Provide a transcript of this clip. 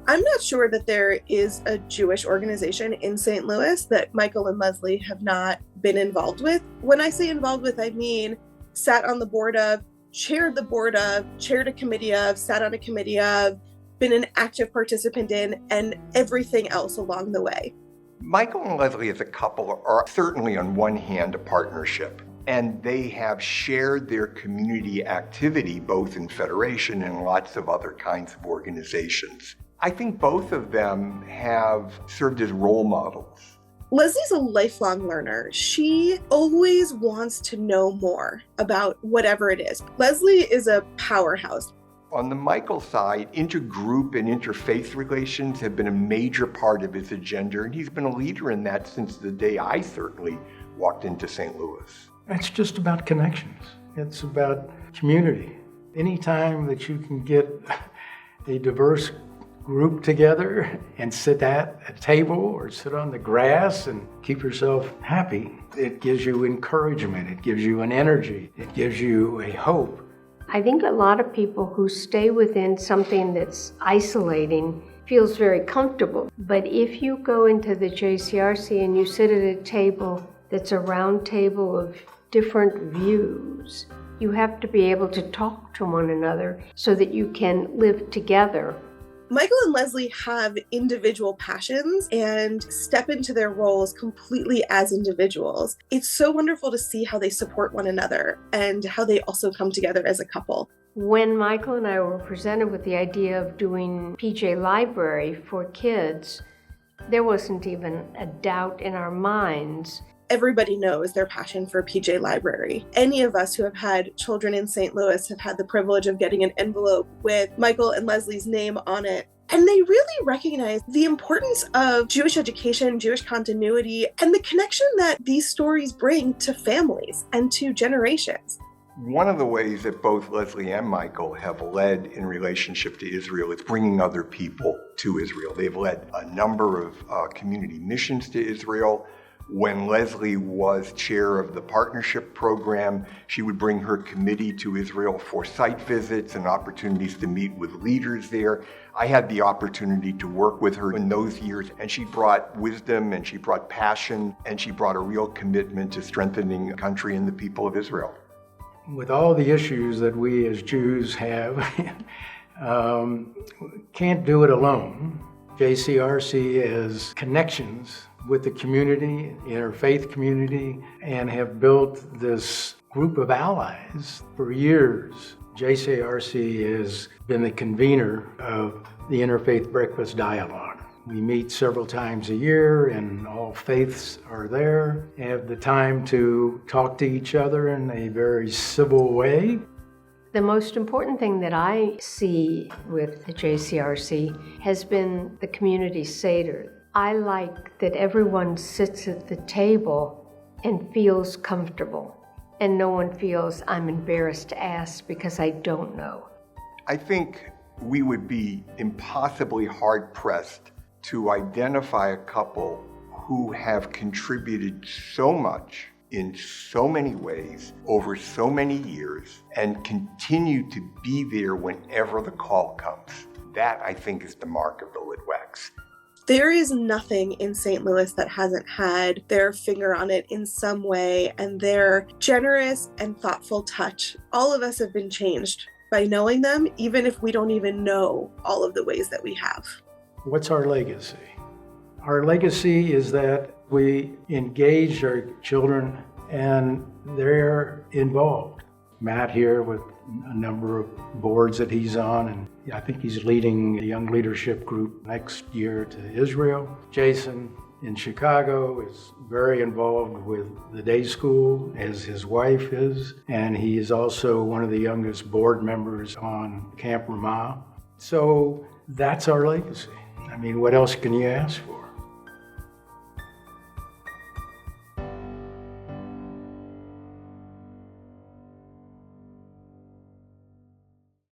I'm not sure that there is a Jewish organization in St. Louis that Michael and Leslie have not been involved with. When I say involved with, I mean sat on the board of, chaired the board of, chaired a committee of, sat on a committee of, been an active participant in, and everything else along the way. Michael and Leslie as a couple are certainly on one hand a partnership, and they have shared their community activity both in Federation and lots of other kinds of organizations. I think both of them have served as role models. Leslie's a lifelong learner. She always wants to know more about whatever it is. Leslie is a powerhouse. On the Michael side, intergroup and interfaith relations have been a major part of his agenda, and he's been a leader in that since the day I certainly walked into St. Louis. It's just about connections. It's about community. Anytime that you can get a diverse group together and sit at a table or sit on the grass and keep yourself happy, it gives you encouragement, it gives you an energy, it gives you a hope. I think a lot of people who stay within something that's isolating feels very comfortable. But if you go into the JCRC and you sit at a table that's a round table of different views, you have to be able to talk to one another so that you can live together. Michael and Leslie have individual passions and step into their roles completely as individuals. It's so wonderful to see how they support one another and how they also come together as a couple. When Michael and I were presented with the idea of doing PJ Library for kids, there wasn't even a doubt in our minds. Everybody knows their passion for PJ Library. Any of us who have had children in St. Louis have had the privilege of getting an envelope with Michael and Leslie's name on it. And they really recognize the importance of Jewish education, Jewish continuity, and the connection that these stories bring to families and to generations. One of the ways that both Leslie and Michael have led in relationship to Israel is bringing other people to Israel. They've led a number of community missions to Israel. When Leslie was chair of the partnership program, she would bring her committee to Israel for site visits and opportunities to meet with leaders there. I had the opportunity to work with her in those years, and she brought wisdom, and she brought passion, and she brought a real commitment to strengthening the country and the people of Israel. With all the issues that we as Jews have, can't do it alone. JCRC has connections with the community, interfaith community, and have built this group of allies for years. JCRC has been the convener of the Interfaith Breakfast Dialogue. We meet several times a year, and all faiths are there, have the time to talk to each other in a very civil way. The most important thing that I see with the JCRC has been the community Seder. I like that everyone sits at the table and feels comfortable, and no one feels I'm embarrassed to ask because I don't know. I think we would be impossibly hard-pressed to identify a couple who have contributed so much in so many ways over so many years and continue to be there whenever the call comes. That, I think, is the mark of the Litwacks. There is nothing in St. Louis that hasn't had their finger on it in some way, and their generous and thoughtful touch. All of us have been changed by knowing them, even if we don't even know all of the ways that we have. What's our legacy? Our legacy is that we engage our children and they're involved. Matt here with a number of boards that he's on, and I think he's leading a young leadership group next year to Israel. Jason in Chicago is very involved with the day school, as his wife is, and he is also one of the youngest board members on Camp Ramah. So that's our legacy. I mean, what else can you ask for?